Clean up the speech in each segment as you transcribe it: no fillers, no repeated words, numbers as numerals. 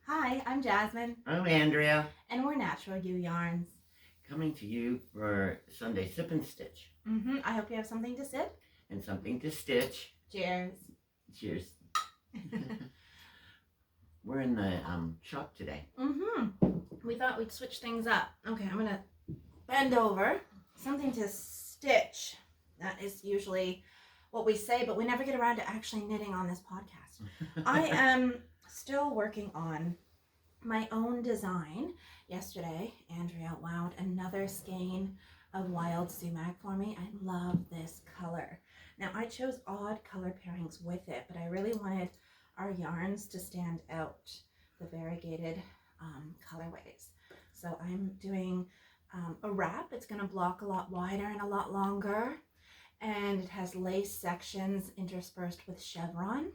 Hi, I'm Jasmine, I'm Andrea, and we're Natural Be Ewe Yarns. coming to you for Sunday Sip and Stitch I hope you have something to sip. and something to stitch. Cheers. Cheers. We're in the shop today. We thought we'd switch things up. Okay, I'm gonna bend over. Something to stitch. That is usually what we say, but we never get around to actually knitting on this podcast. I am still working on my own design. Yesterday, Andrea wowed another skein of wild sumac for me. I love this color. Now, I chose odd color pairings with it, but I really wanted our yarns to stand out, the variegated colorways. So I'm doing a wrap. It's going to block a lot wider and a lot longer, and it has lace sections interspersed with chevron.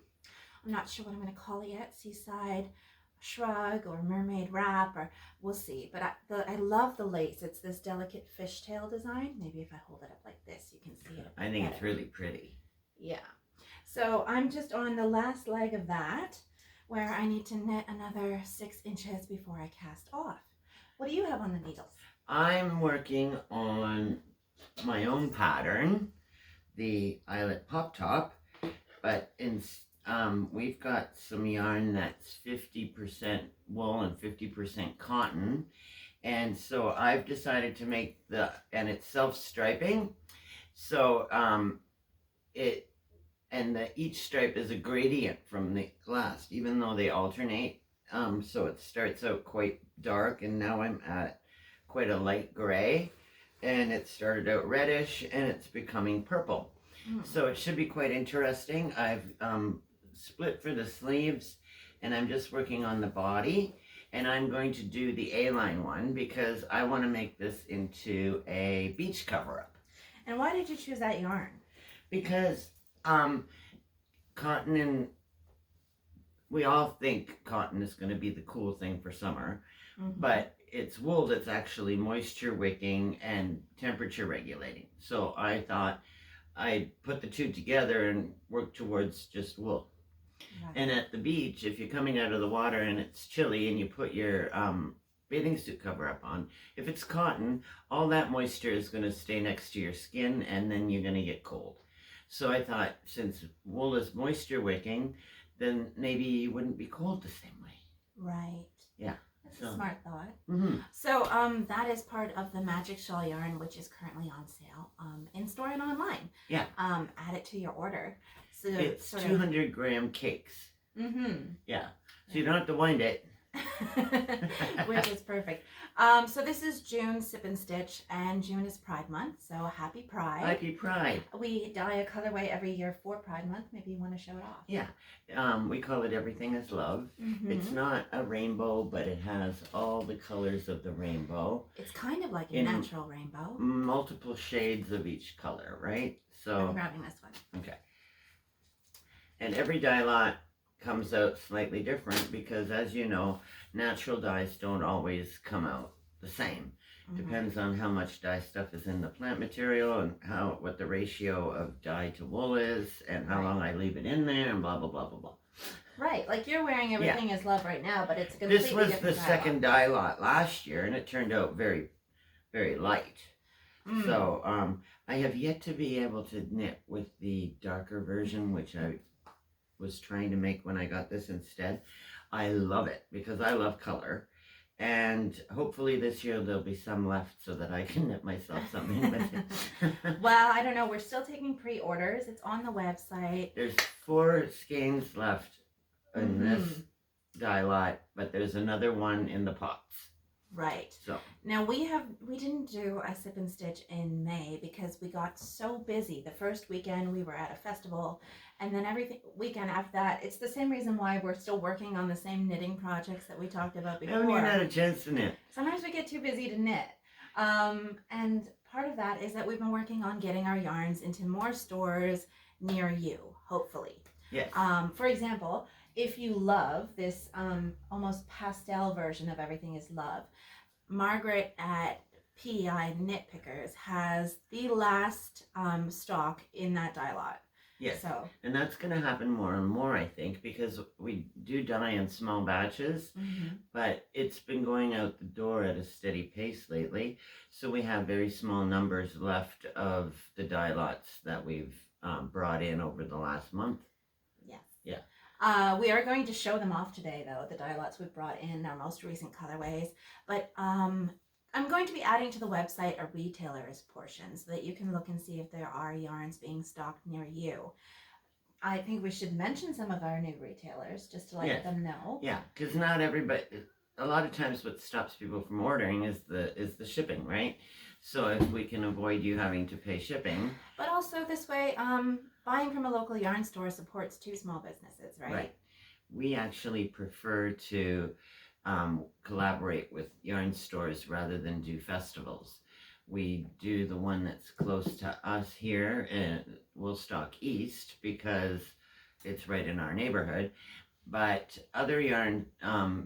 I'm not sure what I'm going to call it yet. Seaside shrug or mermaid wrap, or we'll see. But I love the lace. It's this delicate fishtail design. Maybe if I hold it up like this, you can see it. I think it's really pretty. Yeah. So I'm just on the last leg of that, where I need to knit another 6 inches before I cast off. What do you have on the needles? I'm working on my own pattern, the eyelet pop top, but we've got some yarn that's 50% wool and 50% cotton, and so I've decided to make and it's self-striping, so each stripe is a gradient from the last, even though they alternate, so it starts out quite dark, and now I'm at quite a light gray, and it started out reddish, and it's becoming purple. So it should be quite interesting. I've split for the sleeves, and I'm just working on the body, and I'm going to do the A-line one because I want to make this into a beach cover-up. And why did you choose that yarn? Because cotton, and we all think cotton is going to be the cool thing for summer, but it's wool that's actually moisture wicking and temperature regulating. So I thought I'd put the two together and work towards just wool. Right. And at the beach, if you're coming out of the water and it's chilly and you put your bathing suit cover up on, if it's cotton, all that moisture is going to stay next to your skin, and then you're going to get cold. So I thought, since wool is moisture wicking, then maybe you wouldn't be cold the same way. Right. Yeah. That's a smart thought. So that is part of the Magic Shawl yarn, which is currently on sale in store and online. Yeah. Add it to your order. So it's 200-gram cakes. Yeah. So you don't have to wind it. Which is perfect. So this is June Sip and Stitch, and June is Pride Month, so happy Pride. Happy Pride. We dye a colorway every year for Pride Month. Maybe you want to show it off. Yeah. We call it Everything is Love. It's not a rainbow, but it has all the colors of the rainbow. It's kind of like a natural rainbow. Multiple shades of each color, right? So I'm grabbing this one. Okay. And every dye lot comes out slightly different because, as you know, natural dyes don't always come out the same. Depends on how much dye stuff is in the plant material, and what the ratio of dye to wool is, and how long I leave it in there, and blah blah blah blah blah. Right, like you're wearing Everything is Love right now, but it's a completely different This was the second dye lot last year, and it turned out very, very light. So I have yet to be able to knit with the darker version, which I was trying to make when I got this instead. I love it because I love color, and hopefully this year there'll be some left so that I can knit myself something with it. Well, I don't know. We're still taking pre-orders. It's on the website. There's 4 skeins left in this dye lot, but there's another one in the pots. Right. So now we didn't do a Sip and Stitch in May because we got so busy. The first weekend we were at a festival, and then every weekend after that. It's the same reason why we're still working on the same knitting projects that we talked about before. Haven't even had a chance to knit. Sometimes we get too busy to knit. And part of that is that we've been working on getting our yarns into more stores near you, hopefully. Yes. For example, if you love this almost pastel version of Everything is Love, Margaret at PEI Knit Pickers has the last stock in that dye lot. Yes. So. And that's going to happen more and more, I think, because we do dye in small batches, but it's been going out the door at a steady pace lately. So we have very small numbers left of the dye lots that we've brought in over the last month. Yes. Yeah. We are going to show them off today, though, the dye lots we've brought in, our most recent colorways. But I'm going to be adding to the website a retailers portion so that you can look and see if there are yarns being stocked near you. I think we should mention some of our new retailers just to let them know. Yeah, because not everybody, a lot of times what stops people from ordering is the shipping, right? So if we can avoid you having to pay shipping. But also this way, buying from a local yarn store supports 2 small businesses, right? Right. We actually prefer to collaborate with yarn stores rather than do festivals. We do the one that's close to us here in Woolstock East because it's right in our neighborhood. But other yarn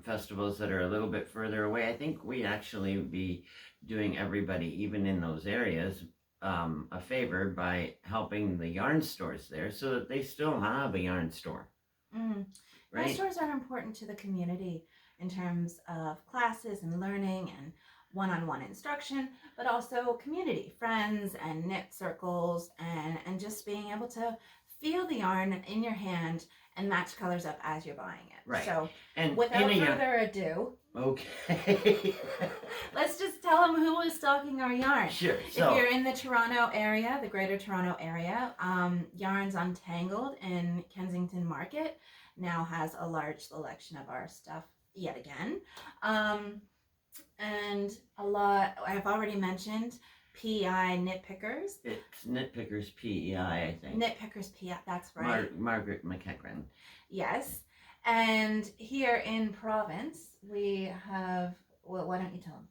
festivals that are a little bit further away, I think we actually be doing everybody, even in those areas, a favor by helping the yarn stores there so that they still have a yarn store. Right? Yarn stores are important to the community in terms of classes and learning and one-on-one instruction, but also community, friends and knit circles, and just being able to feel the yarn in your hand and match colors up as you're buying it. Right. So and without further ado, okay, let's just tell them who is stocking our yarn. Sure. So, if you're in the Toronto area, the Greater Toronto area, Yarns Untangled in Kensington Market now has a large selection of our stuff yet again. And a lot, I've already mentioned PEI Knit Pickers. It's Knit Pickers PEI, I think. Knit Pickers PEI, that's right. Margaret McEachran. Yes. And here in Province, we have, well, why don't you tell them?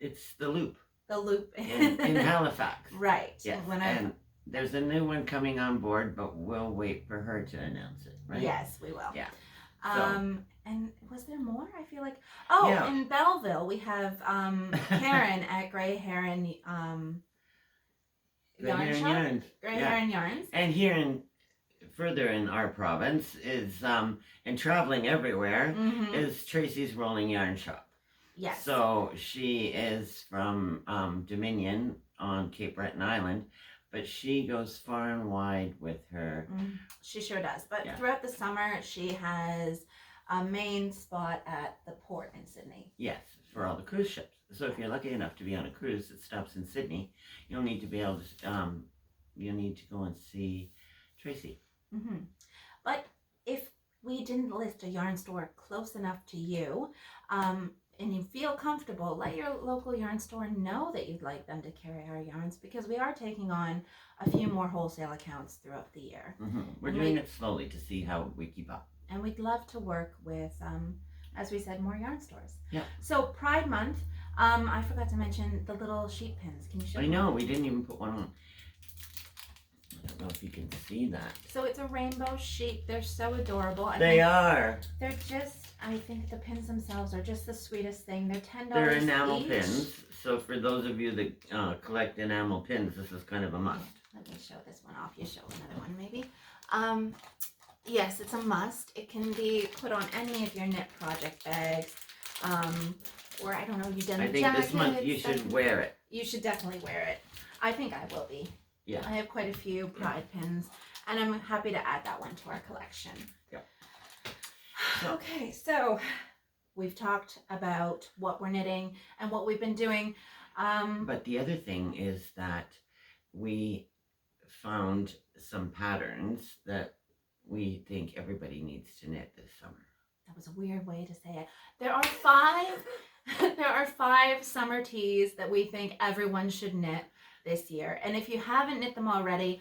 It's the Loop. The Loop. in Halifax. Right. Yes. And there's a new one coming on board, but we'll wait for her to announce it, right? Yes, we will. Yeah. And was there more? I feel like in Belleville we have Karen at Grey Heron Yarn Shop. Grey Heron Yarns. And here further in our province is and traveling everywhere is Tracy's Rolling Yarn Shop. Yes. So she is from Dominion on Cape Breton Island. But she goes far and wide with her. She sure does. But throughout the summer, she has a main spot at the port in Sydney. Yes, for all the cruise ships. So if you're lucky enough to be on a cruise that stops in Sydney, you'll need to be able to, you'll need to go and see Tracy. But if we didn't list a yarn store close enough to you, and you feel comfortable, let your local yarn store know that you'd like them to carry our yarns because we are taking on a few more wholesale accounts throughout the year. We're doing it slowly to see how we keep up. And we'd love to work with, as we said, more yarn stores. Yeah. So Pride Month, I forgot to mention the little sheep pins. Can you show I know, we didn't even put one on. I don't know if you can see that. So it's a rainbow sheep. They're so adorable. They are. They're just, I think the pins themselves are just the sweetest thing. They're $10 They're enamel each. pins. So for those of you that collect enamel pins, this is kind of a must. Let me show this one off. You show another one maybe. Yes, it's a must. It can be put on any of your knit project bags. Or I don't know, you've done I jackets. think this month you should wear it. You should definitely wear it. I think I will be. Yeah. I have quite a few Pride pins, and I'm happy to add that one to our collection. Yeah. Okay, so we've talked about what we're knitting and what we've been doing. But the other thing is that we found some patterns that we think everybody needs to knit this summer. That was a weird way to say it. There are 5 summer tees that we think everyone should knit this year. And if you haven't knit them already,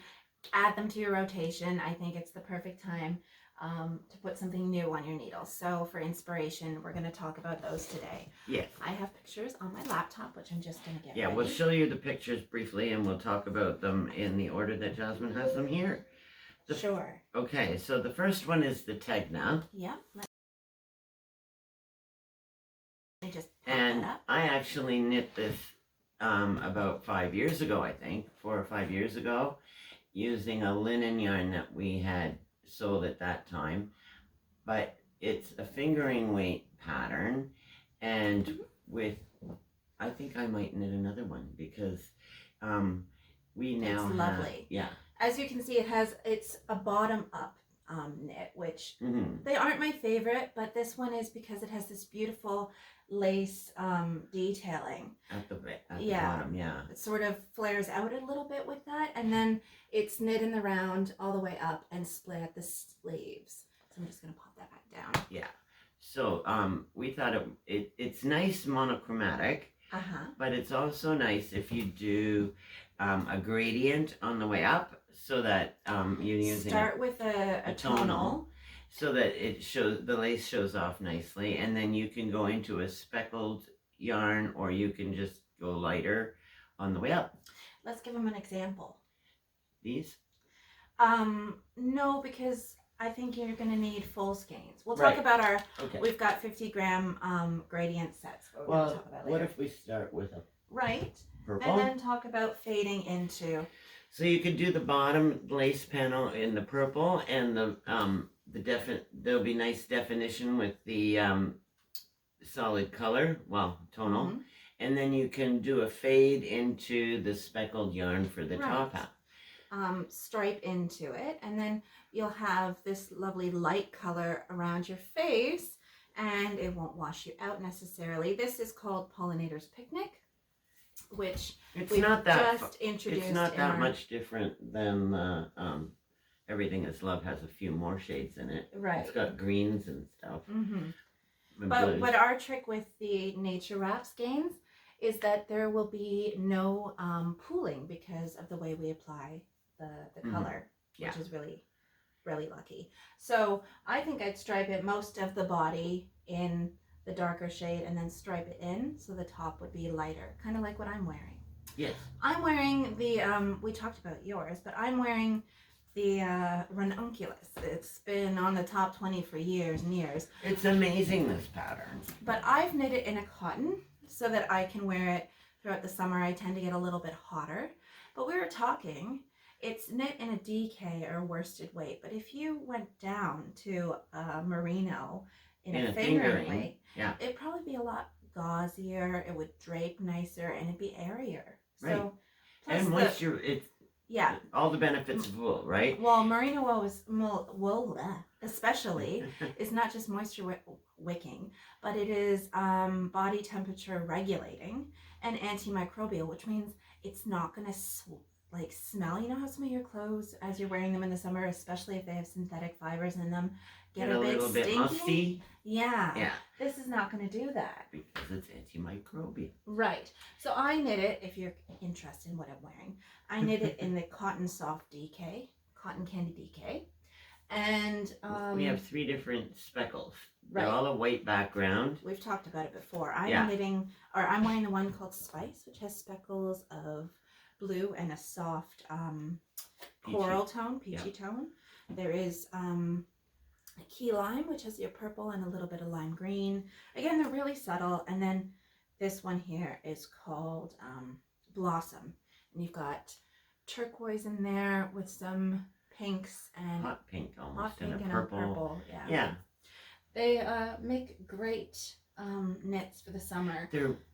add them to your rotation. I think it's the perfect time to put something new on your needles. So for inspiration, we're going to talk about those today. Yes. I have pictures on my laptop, which I'm just going to get ready. We'll show you the pictures briefly, and we'll talk about them in the order that Jasmine has them here. Sure. Okay, so the first one is the Tegna. Yeah. Let me just and that up. I actually knit this about 5 years ago, I think, 4 or 5 years ago. using a linen yarn that we had sold at that time, but it's a fingering weight pattern, and with, I think I might knit another one because we now It's lovely. Yeah. As you can see, it's a bottom up knit, which Mm-hmm. they aren't my favorite, but this one is because it has this beautiful lace detailing At the Yeah. bottom, yeah. It sort of flares out a little bit with that, and then it's knit in the round all the way up and split at the sleeves. So I'm just gonna pop that back down. Yeah. So we thought it's nice monochromatic, but it's also nice if you do a gradient on the way up, so that you're using Start with a tonal, so that the lace shows off nicely, and then you can go into a speckled yarn, or you can just go lighter on the way up. Let's give them an example. These? No, because I think you're gonna need full skeins. We'll Right. talk about our. Okay. We've got 50-gram gradient sets. We're Well, gonna talk about what later. if we start with a Right, purple? and then talk about fading into. So you could do the bottom lace panel in the purple, and there'll be nice definition with the solid color, tonal, Mhm. and then you can do a fade into the speckled yarn for the Right. top half. Stripe into it, and then you'll have this lovely light color around your face, and it won't wash you out necessarily. This is called Pollinator's Picnic, which It's we've not that just introduced. it's not in that our, much different than Everything Is Love has a few more shades in it. Right. It's got greens and stuff. Mm-hmm. And But blues. what our trick with the Nature Wrap skeins is that there will be no pooling because of the way we apply the color, which is really, really lucky. So I think I'd stripe it most of the body in the darker shade and then stripe it in so the top would be lighter, kind of like what I'm wearing. Yes. I'm wearing the, we talked about yours, but I'm wearing the Ranunculus. It's been on the top 20 for years and years. It's amazing, this pattern. But I've knit it in a cotton so that I can wear it throughout the summer. I tend to get a little bit hotter. But we were talking, it's knit in a DK or worsted weight. But if you went down to a merino in a fingering weight, it'd probably be a lot gauzier. It would drape nicer and it'd be airier. Right. So, and moisture, it's all the benefits of wool, right? Well, merino wool especially is not just moisture wicking, but it is body temperature regulating and antimicrobial, which means it's not going to smell. You know how some of your clothes, as you're wearing them in the summer, especially if they have synthetic fibers in them, get a little bit bit musty. Yeah. This is not going to do that. Because it's antimicrobial. Right. So I knit it, if you're interested in what I'm wearing, I knit it in the Cotton Soft DK, Cotton Candy DK. And we have 3 different speckles. Right. They're all a white background. We've talked about it before. I'm wearing the one called Spice, which has speckles of blue and a soft coral tone, peachy tone. There is key lime, which has your purple and a little bit of lime green. Again, they're really subtle. And then this one here is called Blossom. And you've got turquoise in there with some pinks and hot pink almost, hot pink and a purple. Yeah. They make great knits for the summer.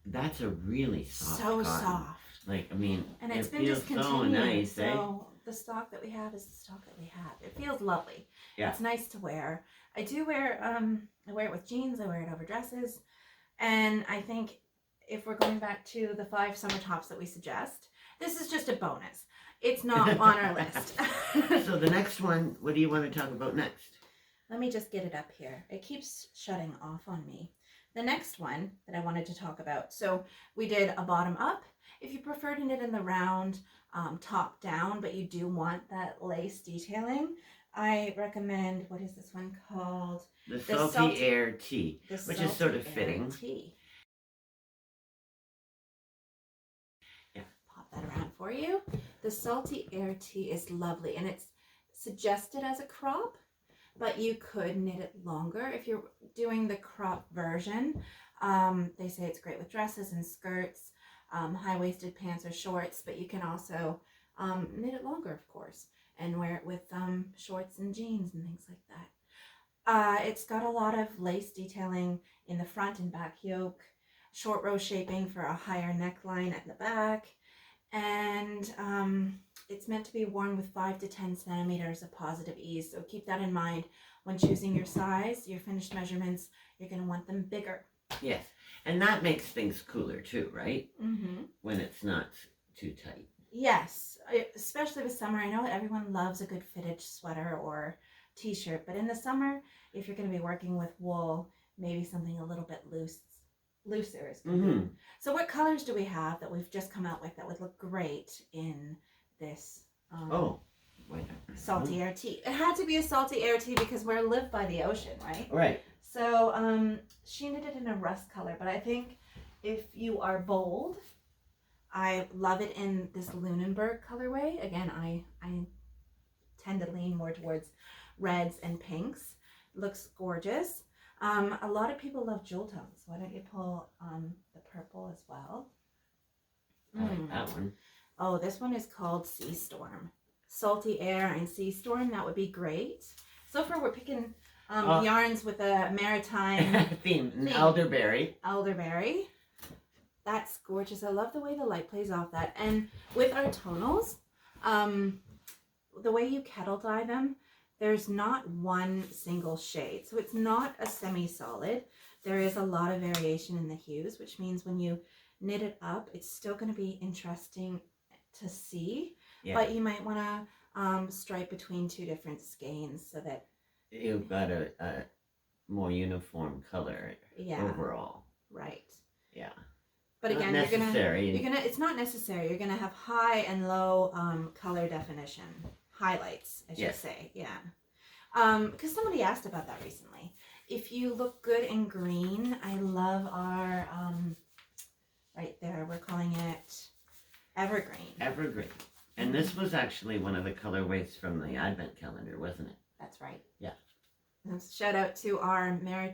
That's a really soft so cotton. Soft. Like, I mean, and it's been feels discontinued. so nice, so the stock that we have is the stock that we have. It feels lovely. Yeah. It's nice to wear. I do wear I wear it with jeans, I wear it over dresses. And I think if we're going back to the 5 summer tops that we suggest, this is just a bonus. It's not on our list. So the next one, what do you want to talk about next? Let me just get it up here. It keeps shutting off on me. The next one that I wanted to talk about. So we did a bottom up. If you prefer to knit in the round, top down, but you do want that lace detailing, I recommend, what is this one called? The Salty Air Tea, The which is sort of Salty Air fitting. Tea. Yeah, pop that around for you. The Salty Air Tea is lovely, and it's suggested as a crop, but you could knit it longer if you're doing the crop version. They say it's great with dresses and skirts, high-waisted pants or shorts, but you can also knit it longer, of course, and wear it with shorts and jeans and things like that. It's got a lot of lace detailing in the front and back yoke, short row shaping for a higher neckline at the back, and it's meant to be worn with 5 to 10 centimeters of positive ease. So keep that in mind when choosing your size, your finished measurements. You're going to want them bigger. Yes, and that makes things cooler too, right? Mm-hmm. When it's not too tight. Yes, especially with summer. I know everyone loves a good fitted sweater or t-shirt, but in the summer, if you're going to be working with wool, maybe something a little bit looser is good. Mm-hmm. So what colors do we have that we've just come out with that would look great in this salty air tea? It had to be a salty air tea because we're live by the ocean, right? Right. So she knitted in a rust color, but I think if you are bold, I love it in this Lunenburg colorway. Again, I tend to lean more towards reds and pinks. Looks gorgeous. A lot of people love jewel tones. Why don't you pull the purple as well? I like that one. Oh, this one is called Sea Storm. Salty air and sea storm. That would be great. So far, we're picking yarns with a maritime theme. Elderberry. Elderberry. That's gorgeous. I love the way the light plays off that. And with our tonals, the way you kettle dye them, there's not one single shade. So it's not a semi-solid. There is a lot of variation in the hues, which means when you knit it up, it's still going to be interesting to see. Yeah. But you might want to stripe between 2 different skeins so that you've got a more uniform color overall. Right. Yeah. But again, you're gonna. It's not necessary. You're gonna have high and low color definition highlights, I should say. Yeah. Because somebody asked about that recently. If you look good in green, I love our right there. We're calling it Evergreen. Evergreen. And this was actually one of the colorways from the Advent calendar, wasn't it? That's right. Yeah. And shout out to our Merry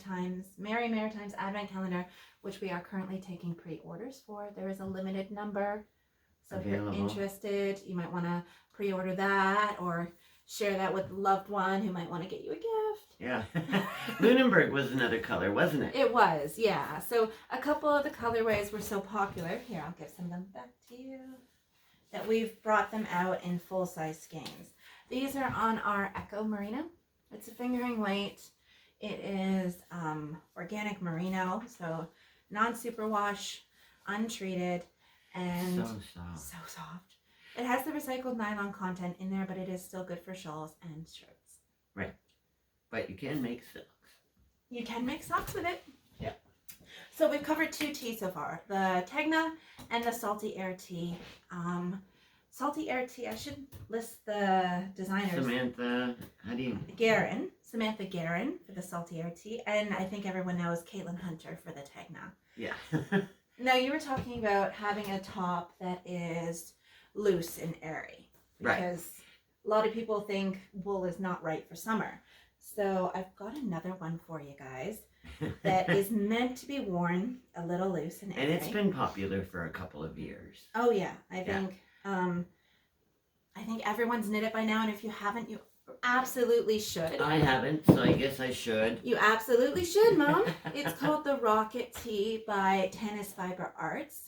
Maritimes Advent calendar, which we are currently taking pre-orders for. There is a limited number. So available. If you're interested, you might want to pre-order that or share that with a loved one who might want to get you a gift. Yeah. Lunenburg was another color, wasn't it? It was, yeah. So a couple of the colorways were so popular. Here, I'll give some of them back to you. That we've brought them out in full-size skeins. These are on our Echo Merino. It's a fingering weight. It is organic merino, so non-superwash, untreated, and so soft. It has the recycled nylon content in there, but it is still good for shawls and shirts. Right. But you can make silks. You can make socks with it. Yeah. So we've covered 2 teas so far, the Tegna and the Salty Air tea. Salty Air tea, I should list the designers. Samantha Guerin for the Salty Air tea, and I think everyone knows Caitlin Hunter for the Tegna. Yeah. Now, you were talking about having a top that is loose and airy. Because a lot of people think wool is not right for summer. So I've got another one for you guys that is meant to be worn a little loose and airy. And it's been popular for a couple of years. Oh yeah, I think everyone's knit it by now, and if you haven't, you absolutely should. I haven't, so I guess I should. You absolutely should, Mom. It's called the Rocket Tee by Tennis Fiber Arts.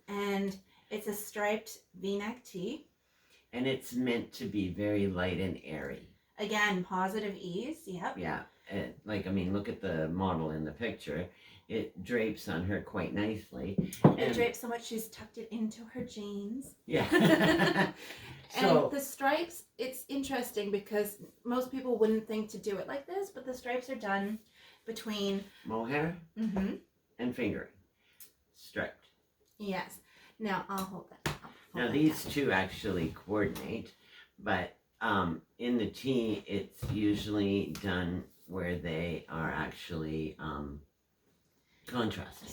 And it's a striped V-neck tee. And it's meant to be very light and airy. Again, positive ease, yep. Yeah, look at the model in the picture. It drapes on her quite nicely. It drapes so much she's tucked it into her jeans. Yeah. And the stripes, it's interesting because most people wouldn't think to do it like this, but the stripes are done between mohair and fingering. Striped. Yes. Now, I'll hold that. Now, these two actually coordinate, but in the tee, it's usually done where they are actually contrasting.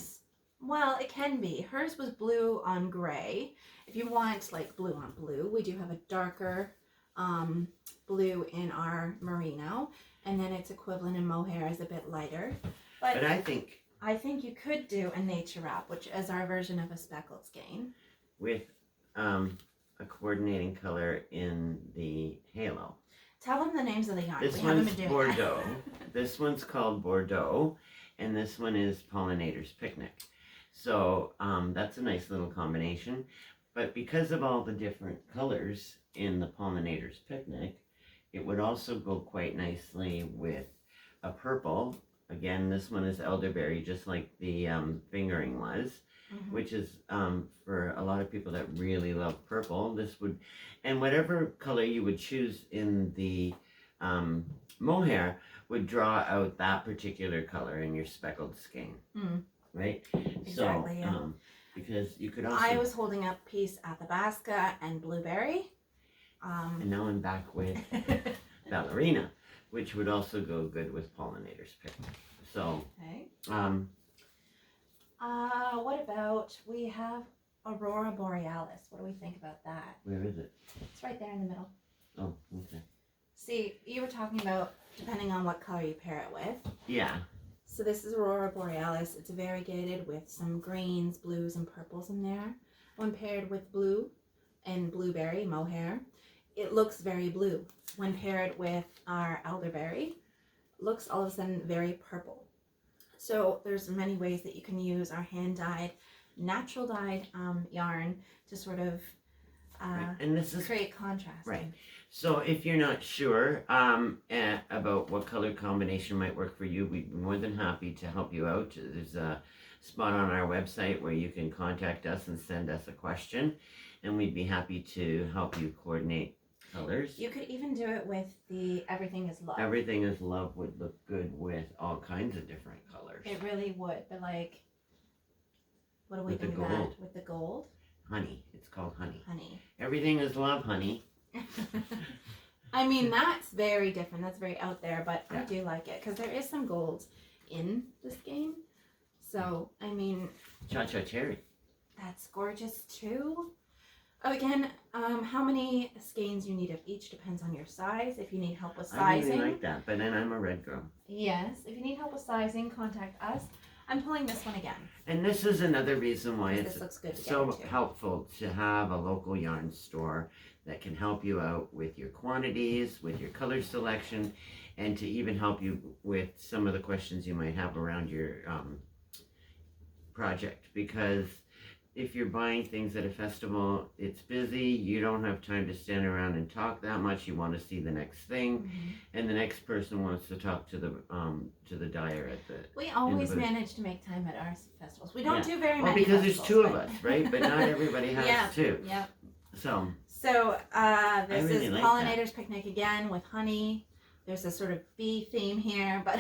Well, it can be. Hers was blue on gray. If you want like blue on blue, we do have a darker blue in our merino, and then its equivalent in mohair is a bit lighter. But I think I think you could do a nature wrap, which is our version of a speckled skein. with a coordinating color in the halo. Tell them the names of the yarn. This We haven't one's been doing Bordeaux. that. This one's called Bordeaux, and this one is Pollinator's Picnic. So that's a nice little combination. But because of all the different colors in the Pollinator's Picnic, it would also go quite nicely with a purple. Again, this one is elderberry, just like the fingering was, which is for a lot of people that really love purple. This would, and whatever color you would choose in the mohair would draw out that particular color in your speckled skein, right? Exactly, yeah. Because you could also. I was holding up Peace Athabasca and Blueberry. And now I'm back with Ballerina, which would also go good with Pollinator's Picnic. So, okay. What about, we have Aurora Borealis. What do we think about that? where is it? It's right there in the middle. Oh, okay. See, you were talking about depending on what color you pair it with. Yeah. So this is Aurora Borealis. It's variegated with some greens, blues, and purples in there. When paired with blue and blueberry mohair, it looks very blue. When paired with our elderberry, looks all of a sudden very purple. So there's many ways that you can use our hand-dyed, natural dyed yarn to sort of Right. And this is create contrast. right. So if you're not sure about what color combination might work for you, we'd be more than happy to help you out. There's a spot on our website where you can contact us and send us a question, and we'd be happy to help you coordinate colors. You could even do it with the Everything is Love. Everything is Love would look good with all kinds of different colors. It really would, but like, what do we With the do gold. that with the gold? Honey. It's called honey. Honey. Everything is love, honey. I mean, that's very different. That's very out there, but I Yeah. do like it because there is some gold in this game. So, I mean, Cha-cha cherry. that's gorgeous too. Oh, again, how many skeins you need of each depends on your size. If you need help with I sizing. really like that, but then I'm a red girl. Yes, if you need help with sizing, contact us. I'm pulling this one again. And this is another reason why This it's looks good so together too. helpful to have a local yarn store that can help you out with your quantities, with your color selection, and to even help you with some of the questions you might have around your project. Because if you're buying things at a festival, it's busy, you don't have time to stand around and talk that much, you want to see the next thing, and the next person wants to talk to the dyer at the... We always booth. manage to make time at our festivals. We don't Yeah. do very Well, many because there's festivals, two of but- us, right? But not everybody has Yeah. two. Yep. So, So this really is like Pollinator's Picnic again with honey. There's a sort of bee theme here, but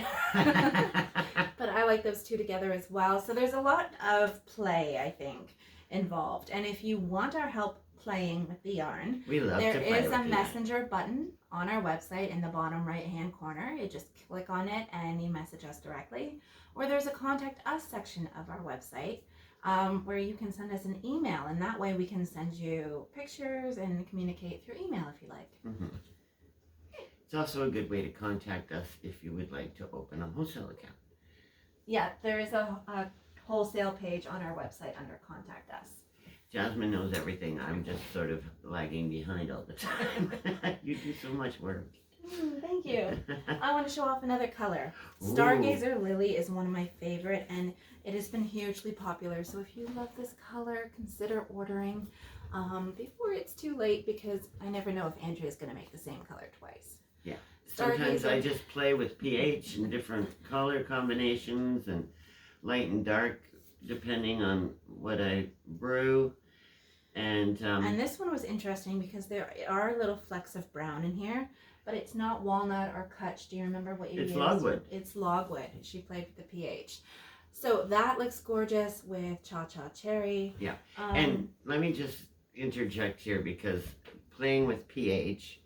but I like those two together as well. So there's a lot of play, I think, involved. And if you want our help playing with the yarn, we love there to play is with a the yarn. messenger button on our website in the bottom right hand corner. You just click on it and you message us directly. Or there's a contact us section of our website where you can send us an email, and that way we can send you pictures and communicate through email if you like. Mhm. It's also a good way to contact us if you would like to open a wholesale account. Yeah, there is a wholesale page on our website under contact us. Jasmine knows everything. I'm just sort of lagging behind all the time. You do so much work. Thank you. I want to show off another color. Ooh. Stargazer Lily is one of my favorite, and it has been hugely popular. So if you love this color, consider ordering before it's too late, because I never know if Andrea is going to make the same color twice. Yeah. Sometimes Stargazer. I just play with pH and different color combinations and light and dark depending on what I brew. And this one was interesting because there are little flecks of brown in here, but it's not walnut or kutch. Do you remember what you it's used? logwood. It's logwood. She played with the pH. So that looks gorgeous with Cha-Cha Cherry. Yeah. And let me just interject here, because playing with pH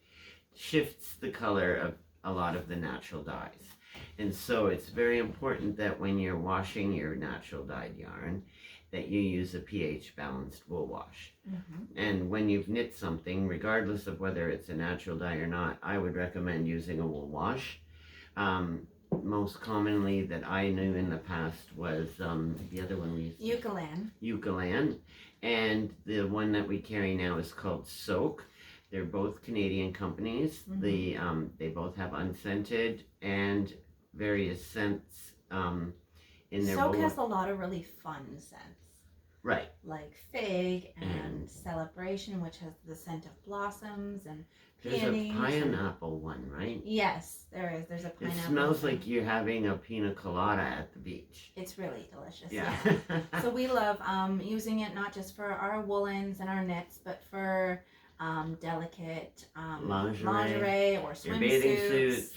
shifts the color of a lot of the natural dyes. And so it's very important that when you're washing your natural dyed yarn, that you use a pH balanced wool wash. And when you've knit something, regardless of whether it's a natural dye or not, I would recommend using a wool wash. most commonly that I knew in the past was the other one we used. Eucalan. And the one that we carry now is called Soak. They're both Canadian companies. Mm-hmm. They both have unscented and various scents in their Soak has a lot of really fun scents. Right. Like fig and celebration, which has the scent of blossoms and peonies. There's a pineapple one, right? Yes, there is. There's a pineapple. It smells like you're having a pina colada at the beach. It's really delicious. Yeah. So we love using it not just for our woolens and our knits, but for delicate lingerie or swimsuits. Your bathing suits.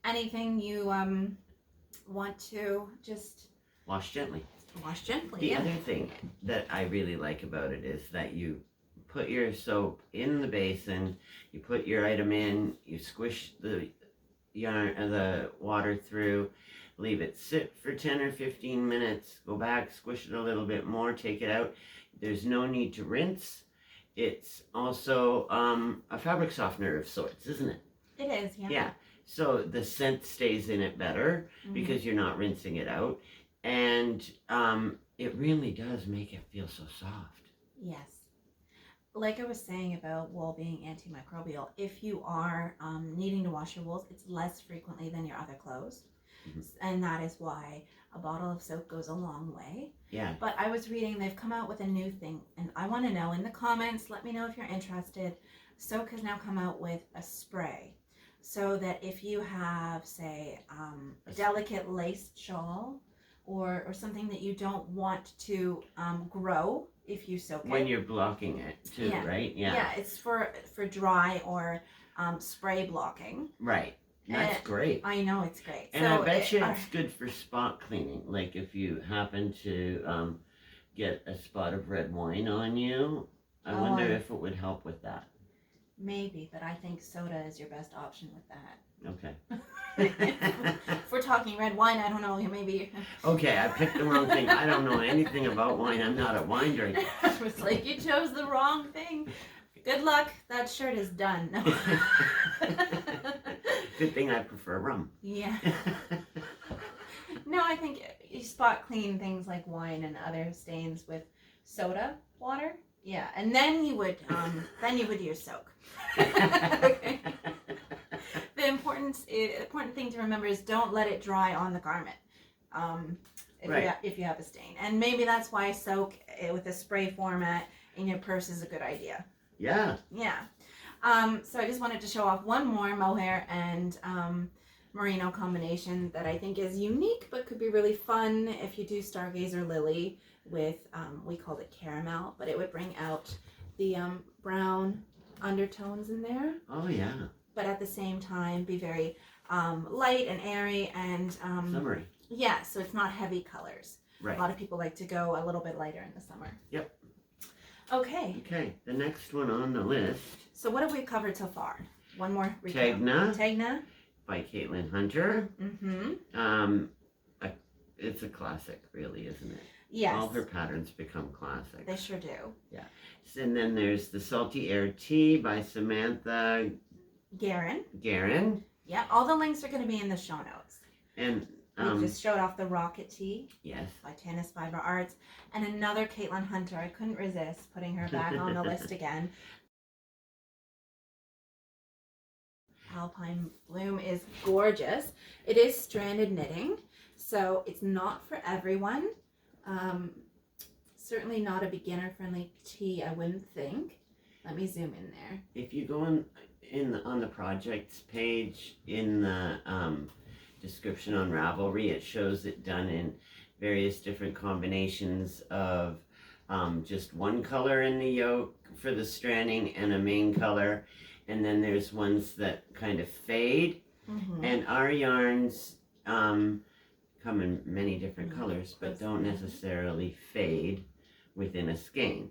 Anything you want to just wash gently. Wash gently. The other thing that I really like about it is that you put your soap in the basin, you put your item in, you squish the water through, leave it sit for 10 or 15 minutes, go back, squish it a little bit more, take it out. There's no need to rinse. It's also a fabric softener of sorts, isn't it? It is, yeah. Yeah. So the scent stays in it better because you're not rinsing it out. And it really does make it feel so soft. Yes. Like I was saying about wool being antimicrobial, if you are needing to wash your wools, it's less frequently than your other clothes. Mm-hmm. And that is why a bottle of soap goes a long way. Yeah. But I was reading, they've come out with a new thing, and I want to know in the comments, let me know if you're interested. Soak has now come out with a spray. So that if you have, say, a delicate laced shawl, or something that you don't want to grow if you soak it. When you're blocking it too, right? Yeah. Yeah, it's for dry or spray blocking. Right. That's great. I know, it's great. And so I bet you it's good for spot cleaning. Like if you happen to get a spot of red wine on you, I wonder if it would help with that. Maybe, but I think soda is your best option with that. Okay. If we're talking red wine, I don't know, maybe. Okay, I picked the wrong thing. I don't know anything about wine. I'm not a wine drinker. It was like you chose the wrong thing. Good luck. That shirt is done. Good thing I prefer rum. Yeah. No, I think you spot clean things like wine and other stains with soda water. Yeah, and then you would use soak. Okay. The important thing to remember is don't let it dry on the garment if you have a stain. And maybe that's why soak with a spray format in your purse is a good idea. Yeah. Yeah. So I just wanted to show off one more mohair and merino combination that I think is unique but could be really fun if you do Stargazer Lily with, we called it caramel, but it would bring out the brown undertones in there. Oh, yeah. But at the same time be very light and airy and summery. Yeah, so it's not heavy colors. Right. A lot of people like to go a little bit lighter in the summer. Yep. Okay. Okay, the next one on the list. So what have we covered so far? One more recap. Tegna by Caitlin Hunter. Mm-hmm. It's a classic, really, isn't it? Yes. All her patterns become classic. They sure do. Yeah. And then there's the Salty Air Tea by Samantha Guerin. Yeah, all the links are going to be in the show notes. And we just showed off the Rocket Tea. Yes. By Tannis Fiber Arts. And another Caitlin Hunter. I couldn't resist putting her back on the list again. Alpine Bloom is gorgeous. It is stranded knitting, so it's not for everyone. Certainly not a beginner-friendly tea, I wouldn't think. Let me zoom in there. If you go on the projects page in the description on Ravelry, it shows it done in various different combinations of just one color in the yoke for the stranding and a main color. And then there's ones that kind of fade. Mm-hmm. And our yarns come in many different colors, but don't necessarily fade within a skein.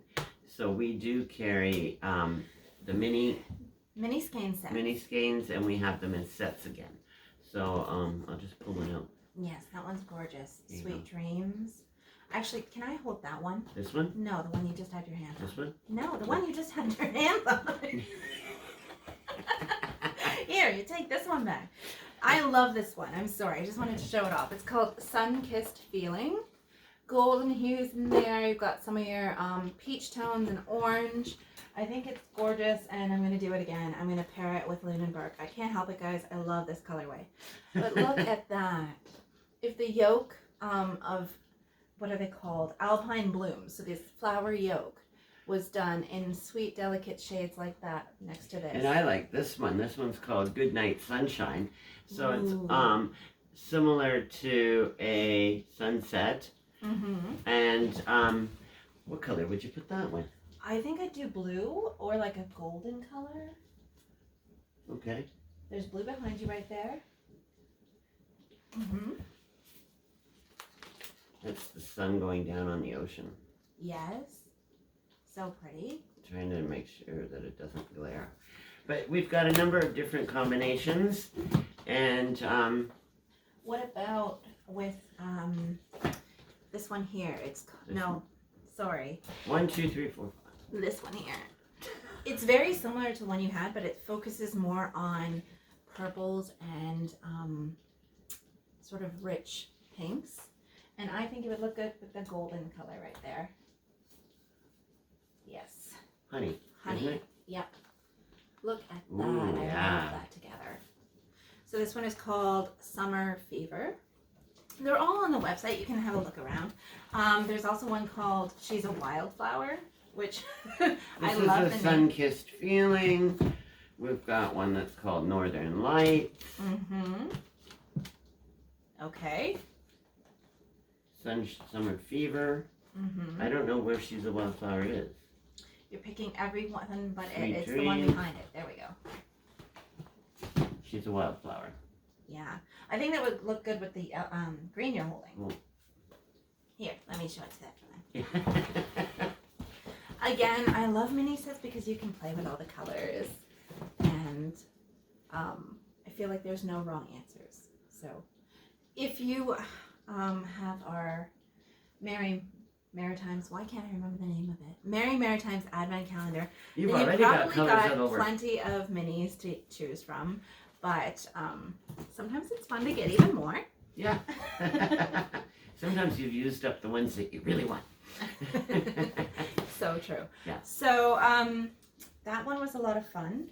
So we do carry the mini skein sets. Mini skeins, and we have them in sets again. So I'll just pull one out. Yes, that one's gorgeous. Sweet Dreams. Actually, can I hold that one? This one? No, the one you just had your hand on. This one? No, the one you just had your hand on. Here, you take this one back. I love this one. I'm sorry. I just wanted to show it off. It's called Sun-Kissed Feeling. Golden hues in there. You've got some of your peach tones and orange. I think it's gorgeous, and I'm going to do it again. I'm going to pair it with Lunenburg. I can't help it, guys. I love this colorway. But look at that. If the yolk of, what are they called? Alpine Bloom. So this flower yolk was done in sweet, delicate shades like that next to this. And I like this one. This one's called Goodnight Sunshine. So Ooh. It's similar to a sunset. Mm-hmm. And what color would you put that one? I think I'd do blue or like a golden color. Okay. There's blue behind you right there. Mm-hmm. That's the sun going down on the ocean. Yes. So pretty. Trying to make sure that it doesn't glare. But we've got a number of different combinations. And what about with this one here? It's This no, one? sorry. 1, 2, 3, 4, 5. This one here. It's very similar to one you had, but it focuses more on purples and sort of rich pinks. And I think it would look good with the golden color right there. Yes. Honey. Honey. Isn't it? Yep. Look at that. Ooh, I yeah. love that together. So this one is called Summer Fever. They're all on the website. You can have a look around. There's also one called She's a Wildflower, which I love. This is a sun-kissed feeling. We've got one that's called Northern Lights. Mm-hmm. Okay. Summer Fever. Mm-hmm. I don't know where She's a Wildflower is. You're picking every one, but Sweet it's the one Dreams. behind it. There we go. She's a Wildflower. Yeah. I think that would look good with the green you're holding. Cool. Here, let me show it to that. Again, I love mini sets because you can play with all the colors, and I feel like there's no wrong answers. So, if you have our Merry Maritimes, why can't I remember the name of it? Merry Maritimes Advent Calendar. You've then already you got probably colors got that'll work. plenty of minis to choose from, but sometimes it's fun to get even more. Yeah. Sometimes you've used up the ones that you really want. So true. Yeah. So that one was a lot of fun,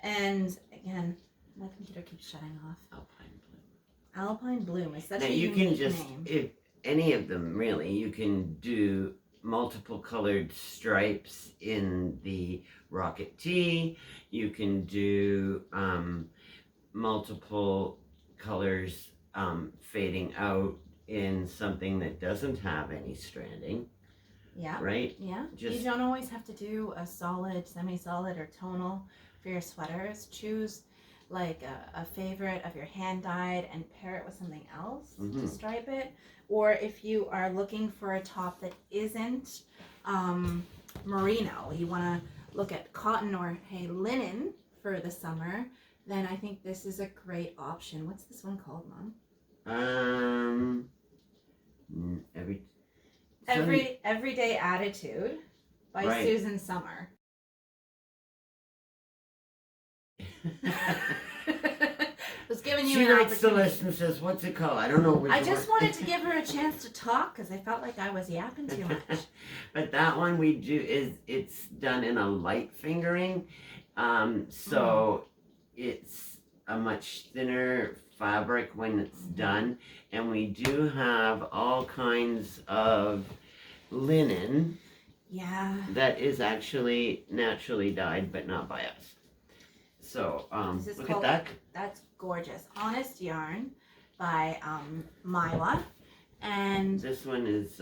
and again, my computer keeps shutting off. Alpine Bloom. Alpine Bloom is such Now a you unique can just, name. if any of them really, you can do multiple colored stripes in the Rocket Tee. You can do multiple colors fading out in something that doesn't have any stranding, Yeah. right? Yeah. Just- You don't always have to do a solid, semi-solid, or tonal for your sweaters. Choose like a favorite of your hand dyed and pair it with something else to Mhm. stripe it. Or if you are looking for a top that isn't merino, you want to look at cotton or linen for the summer, then I think this is a great option. What's this one called, Mom? Everyday Attitude by Right. Susan Summer. Was giving you She an writes the opportunity. list and says, "What's it called?" I don't know. Which I just one. wanted to give her a chance to talk because I felt like I was yapping too much. But that one we do it's done in a light fingering, so it's a much thinner fabric when it's done, and we do have all kinds of linen Yeah. that is actually naturally dyed, but not by us. So This is look called- at that. That's gorgeous. Honest Yarn by Myla. And This one is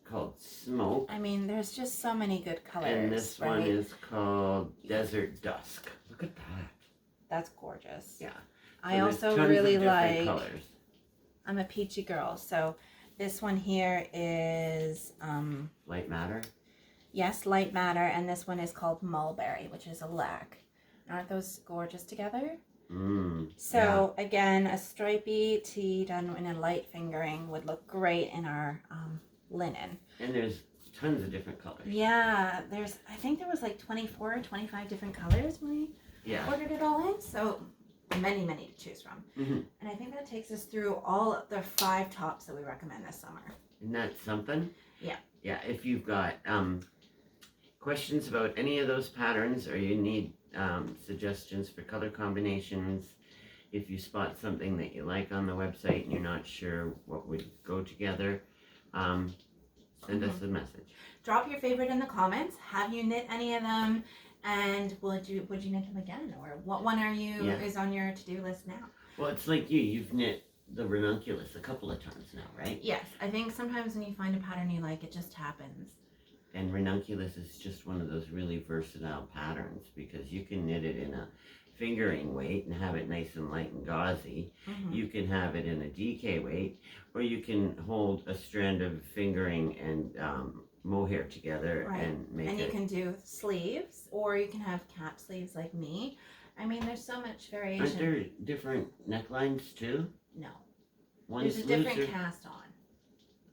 called Smoke. I mean, there's just so many good colors. And this right? one is called Desert Dusk. Look at that. That's gorgeous. Yeah. I So there's also tons of really different like, colors. I'm a peachy girl. So this one here is, Light Matter. yes, Light Matter. And this one is called Mulberry, which is a lac. Aren't those gorgeous together? So again, a stripy tee done in a light fingering would look great in our linen. And there's tons of different colors. Yeah, I think there was like 24 or 25 different colors when we ordered it all in. So many, many to choose from. Mm-hmm. And I think that takes us through all of the 5 tops that we recommend this summer. Isn't that something? Yeah. Yeah, if you've got questions about any of those patterns, or you need suggestions for color combinations, if you spot something that you like on the website and you're not sure what would go together, send us a message. Drop your favorite in the comments. Have you knit any of them? And would you knit them again? Or what one is on your to-do list now? Well, it's like you've knit the Ranunculus a couple of times now, right? Yes, I think sometimes when you find a pattern you like, it just happens. And Ranunculus is just one of those really versatile patterns because you can knit it in a fingering weight and have it nice and light and gauzy. You can have it in a DK weight, or you can hold a strand of fingering and mohair together and make it. And you can do sleeves, or you can have cap sleeves like me. I mean, there's so much variation. Aren't there different necklines too? No. One's there's a different looser. cast on.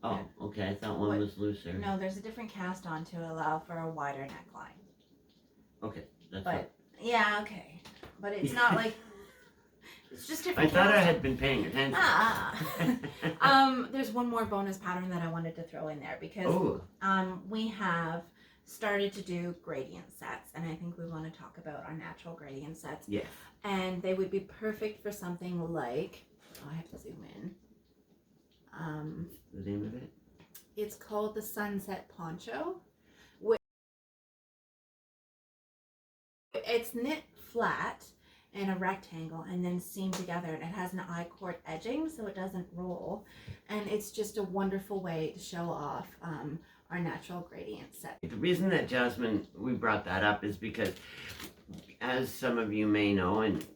Oh, okay. I thought one was looser. No, there's a different cast on to allow for a wider neckline. Okay, that's But yeah, okay. But it's not like it's just I different. thought I had been paying attention. There's one more bonus pattern that I wanted to throw in there because we have started to do gradient sets, and I think we want to talk about our natural gradient sets. Yes. And they would be perfect for something like, I have to zoom in. The name of it? It's called the Sunset Poncho. It's knit flat in a rectangle and then seamed together, and it has an I-cord edging so it doesn't roll, and it's just a wonderful way to show off our natural gradient set. The reason that Jasmine, we brought that up is because, as some of you may know, and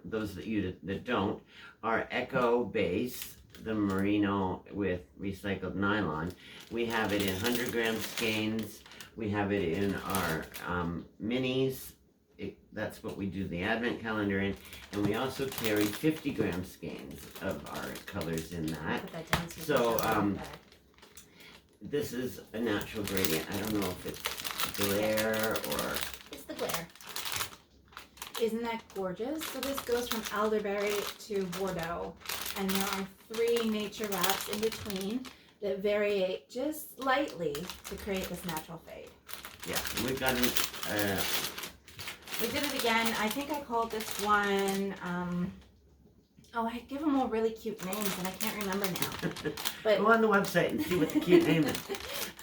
those that you that don't, our Echo base, the merino with recycled nylon, we have it in 100 gram skeins. We have it in our minis. That's what we do the advent calendar in, and we also carry 50 gram skeins of our colors in that. Put that down So this is a natural gradient. I don't know if it's glare or... It's the glare. Isn't that gorgeous? So this goes from elderberry to Bordeaux, and there are 3 nature wraps in between that vary just slightly to create this natural fade. Yeah, we've got we did it again. I think I called this one, I give them all really cute names and I can't remember now. But go on the website and see what the cute name is.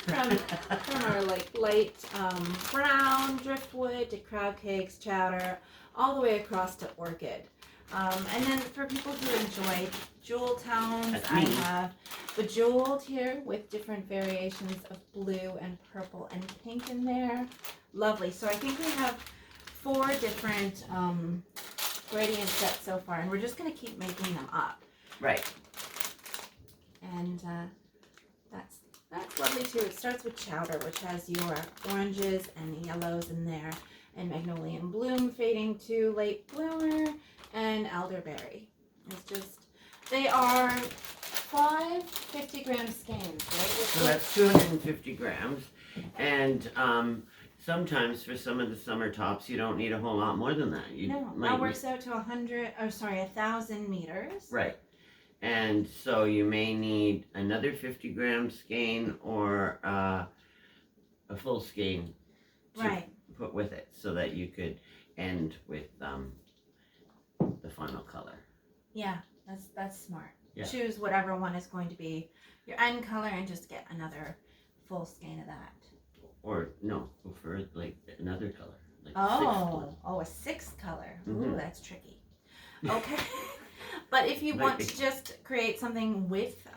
from our like light brown driftwood to crab cakes, chowder, all the way across to orchid. And then for people who enjoy jewel tones, I have bejeweled here with different variations of blue and purple and pink in there. Lovely. So I think we have 4 different gradient sets so far, and we're just going to keep making them up. Right. And that's lovely too. It starts with chowder, which has your oranges and yellows in there, and magnolia and bloom fading to late bloomer and elderberry. It's just, they are 5 50 gram skeins, right? So that's 250 grams, and sometimes for some of the summer tops, you don't need a whole lot more than that. That works out to 1,000 meters. Right. And so you may need another 50 gram skein or a full skein to put with it so that you could end with the final color. Yeah, that's smart. Yeah. Choose whatever one is going to be your end color and just get another full skein of that. Or no, go for like another color. Like a 6th color. Ooh, that's tricky. Okay. But if you want to just create something with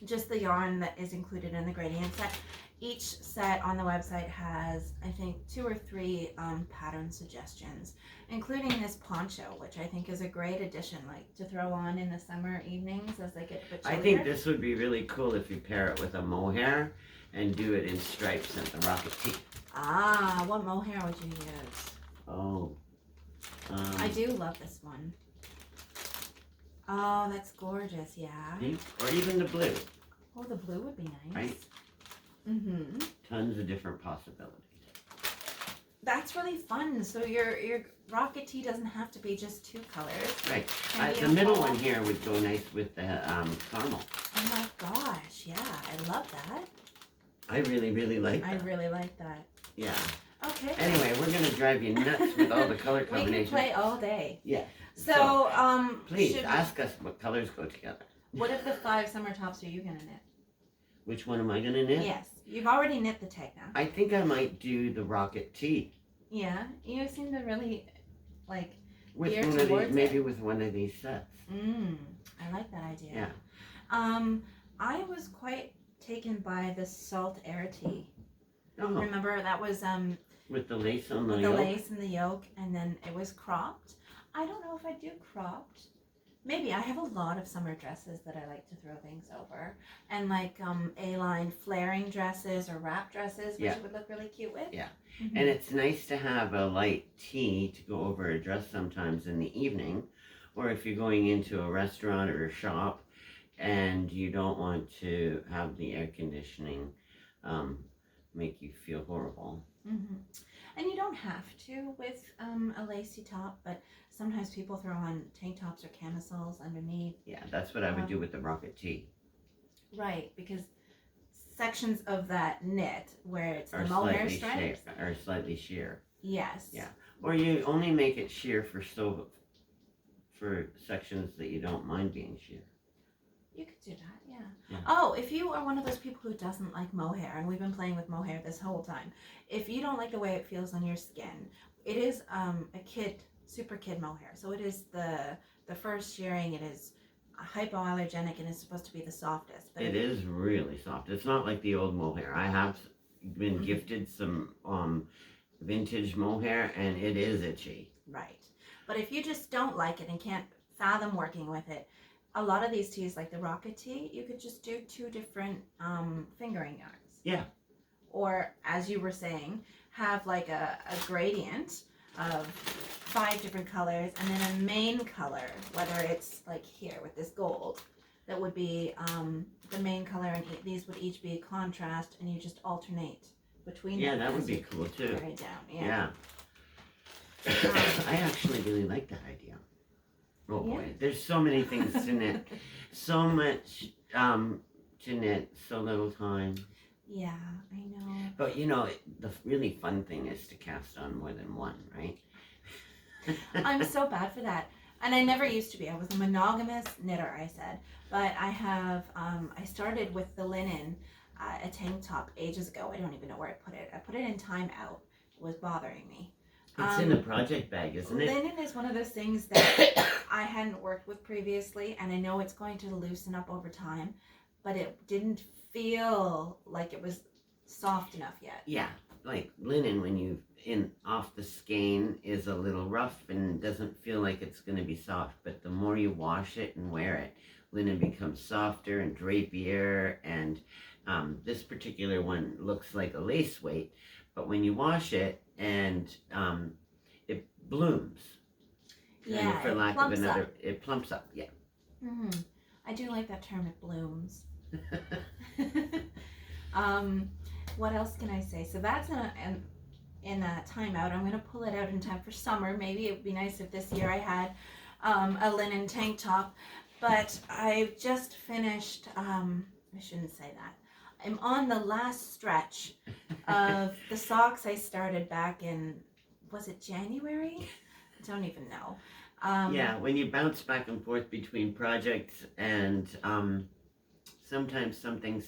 just the yarn that is included in the gradient set, each set on the website has, I think, 2 or 3 pattern suggestions, including this poncho, which I think is a great addition, like to throw on in the summer evenings as they get a bit chillier. I think this would be really cool if you pair it with a mohair and do it in stripes and the rocket tee. Ah, what mohair would you use? Oh. I do love this one. Oh, that's gorgeous, yeah. Pink, or even the blue. Oh, the blue would be nice. Right? Mm-hmm. Tons of different possibilities. that's really fun. So your rocket tee doesn't have to be just 2 colors. Right. Can be The a middle whole- one here would go nice with the caramel. Oh my gosh, yeah, I love that. I really, really like that. I really like that. Yeah. Okay. Anyway, we're going to drive you nuts with all the color We combinations. can play all day. Yeah. So, Please ask us what colors go together. what of the 5 summer tops are you gonna knit? Which one am I going to knit? Yes, you've already knit the Tegna. I think I might do the rocket tee. Yeah, you seem to really like. With Geared one of towards these, maybe it. with one of these sets. I like that idea. Yeah. I was quite taken by the Salt Air Tea. Oh, Remember that was with the lace on the with the yoke? lace and the yoke, and then it was cropped. I don't know if I do cropped. Maybe. I have a lot of summer dresses that I like to throw things over, and like A-line flaring dresses or wrap dresses, which Yeah. it would look really cute with. Yeah. Mhm. And it's nice to have a light tee to go over a dress sometimes in the evening, or if you're going into a restaurant or a shop and you don't want to have the air conditioning make you feel horrible. Mm-hmm. And you don't have to with a lacy top, but sometimes people throw on tank tops or camisoles underneath. Yeah, that's what I would do with the rocket tee. Right, because sections of that knit where it's the Or mohair slightly stripes. sheer, or slightly sheer. Yes. Yeah. Or you only make it sheer for sections that you don't mind being sheer. You could do that, yeah. Yeah. Oh, if you are one of those people who doesn't like mohair, and we've been playing with mohair this whole time, if you don't like the way it feels on your skin, it is a super kid mohair. So it is the first shearing, it is hypoallergenic and it's supposed to be the softest. But It is really soft. It's not like the old mohair. I have been gifted some vintage mohair and it is itchy. Right. But if you just don't like it and can't fathom working with it, a lot of these teas, like the rocket tea, you could just do 2 different fingering yarns. Yeah. Or, as you were saying, have like a gradient of 5 different colors and then a main color, whether it's like here with this gold, that would be the main color, and these would each be a contrast, and you just alternate between Yeah, them. that would as be you cool too. carry it down. Yeah. I actually really like that idea. Oh Yeah. boy, there's so many things to knit. So much to knit, so little time. Yeah, I know. But you know, the really fun thing is to cast on more than one, right? I'm so bad for that. And I never used to be. I was a monogamous knitter, I said. But I have, I started with the linen, a tank top ages ago. I don't even know where I put it. I put it in Time Out. It was bothering me. It's in the project bag, isn't it? Linen is one of those things that I hadn't worked with previously, and I know it's going to loosen up over time, but it didn't feel like it was soft enough yet. Yeah, like linen when you off the skein is a little rough and doesn't feel like it's going to be soft, but the more you wash it and wear it, linen becomes softer and drapier, and this particular one looks like a lace weight, but when you wash it and it blooms. Yeah, for it lack of plumps another, up. it plumps up. Yeah. Mm-hmm. I do like that term. It blooms. What else can I say? So that's in a timeout. I'm gonna pull it out in time for summer. Maybe it would be nice if this year I had a linen tank top. But I just finished. I shouldn't say that. I'm on the last stretch of the socks I started back in. Was it January? I don't even know. Yeah, when you bounce back and forth between projects and sometimes some things,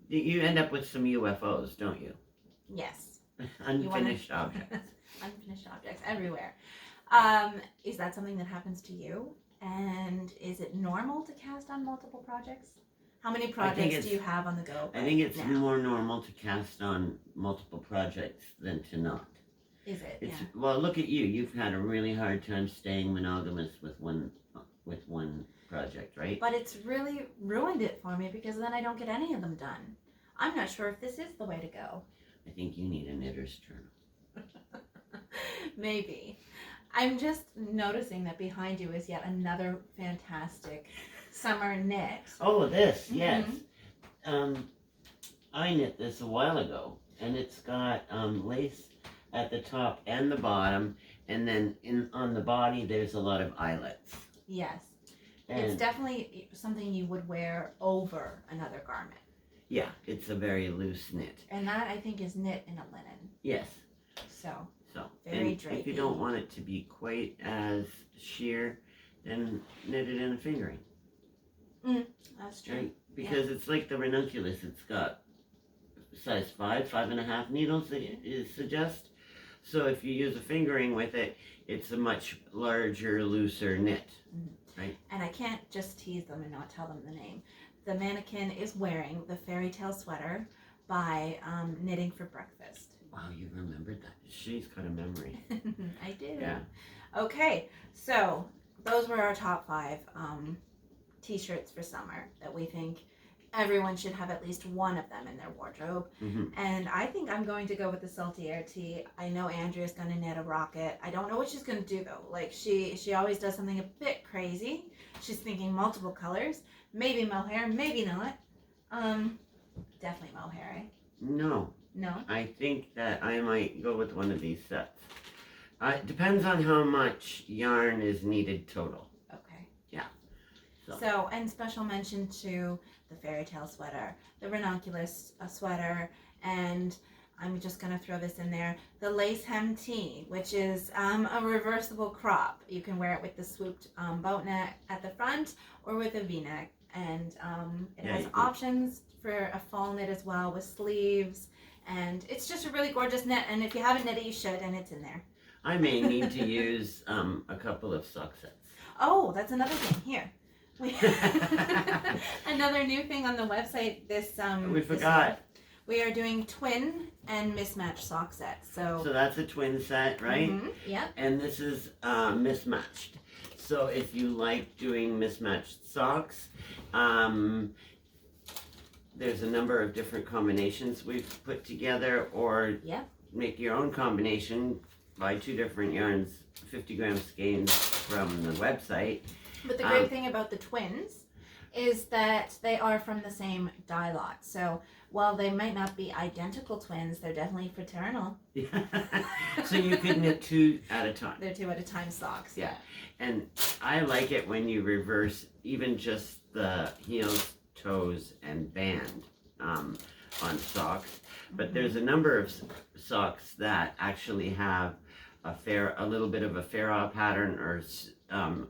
you end up with some UFOs, don't you? Yes. Unfinished objects. Unfinished objects everywhere. Is that something that happens to you? And is it normal to cast on multiple projects? How many projects do you have on the go? I think it's now? more normal to cast on multiple projects than to not. Is it? It's, Yeah. well, look at you. You've had a really hard time staying monogamous with one project, right? But it's really ruined it for me because then I don't get any of them done. I'm not sure if this is the way to go. I think you need a knitter's journal. Maybe. I'm just noticing that behind you is yet another fantastic summer knit. Oh, this, Mhm. yes. I knit this a while ago, and it's got lace at the top and the bottom, and then on the body there's a lot of eyelets. Yes. And It's definitely something you would wear over another garment. yeah, it's a very loose knit. And that, I think, is knit in a linen. Yes. So, and very if you drapey. don't want it to be quite as sheer, then knit it in a fingering. That's true. Right? Because it's like the Ranunculus. It's got size 5.5 needles that it suggests. So if you use a fingering with it, it's a much larger, looser knit. Right? And I can't just tease them and not tell them the name. The mannequin is wearing the fairy tale sweater by Knitting for Breakfast. Wow, you remembered that. She's got a memory. I do. Yeah. Okay, so those were our top 5 t-shirts for summer that we think everyone should have at least one of them in their wardrobe. And I think I'm going to go with the Salty Air tee. I know Andrea's going to knit a rocket. I don't know what she's going to do though. Like she always does something a bit crazy. She's thinking multiple colors, maybe mohair, maybe not. Definitely mohair. Eh? No. No. I think that I might go with one of these sets. It depends on how much yarn is needed total. Okay. Yeah. So, and special mention to the fairy tale sweater, the Ranunculus sweater, and I'm just going to throw this in there, the lace hem tee, which is a reversible crop. You can wear it with the swooped boat neck at the front or with a v-neck. And it has options for a fall knit as well with sleeves. And it's just a really gorgeous knit. And if you haven't knit it, you should, and it's in there. I may need to use a couple of sock sets. Oh, that's another thing. Here. Another new thing on the website this we forgot. We are doing twin and mismatched sock sets. So that's a twin set, right? Yep. And this is mismatched. So if you like doing mismatched socks, there's a number of different combinations we've put together, or make your own combination. Buy 2 different yarns, 50-gram skeins from the website. But the great thing about the twins is that they are from the same dye lot. So while they might not be identical twins, they're definitely fraternal. So you could knit 2 at a time. They're 2 at a time socks. Yeah. And I like it when you reverse even just the heels, toes, and band on socks. But there's a number of socks that actually have a little bit of a Farrow pattern or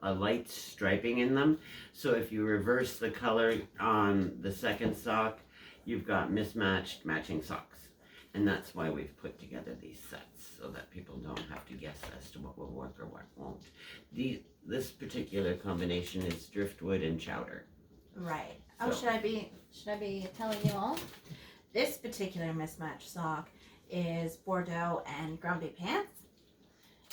a light striping in them. So if you reverse the color on the second sock, you've got mismatched matching socks. And that's why we've put together these sets, so that people don't have to guess as to what will work or what won't. This particular combination is driftwood and chowder. Right. Oh, should I be telling you all? This particular mismatched sock is Bordeaux and Grumpy Pants.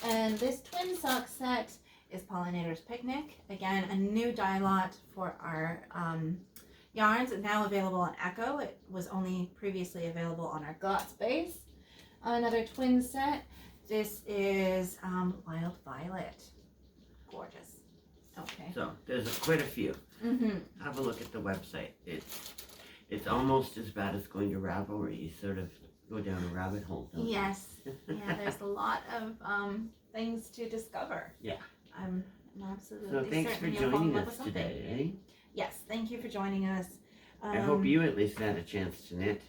And this twin sock set is Pollinator's Picnic. Again, a new dye lot for our yarns, now available on Echo. It was only previously available on our GOTS base. Another twin set. This is Wild Violet. Gorgeous. Okay. So there's quite a few. Have a look at the website. It's almost as bad as going to Ravelry. You sort of go down a rabbit hole. Yes. Yeah, there's a lot of things to discover. Yeah. I'm absolutely So thanks for certain you'll fall in joining love us with something. today, Yes, thank you for joining us. I hope you at least had a chance to knit.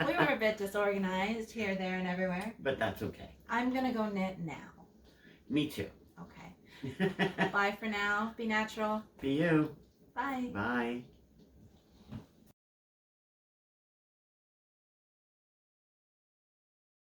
We were a bit disorganized here, there, and everywhere. But that's okay. I'm gonna go knit now. Me too. Okay. Bye for now. Be natural. Be you. Bye. Bye.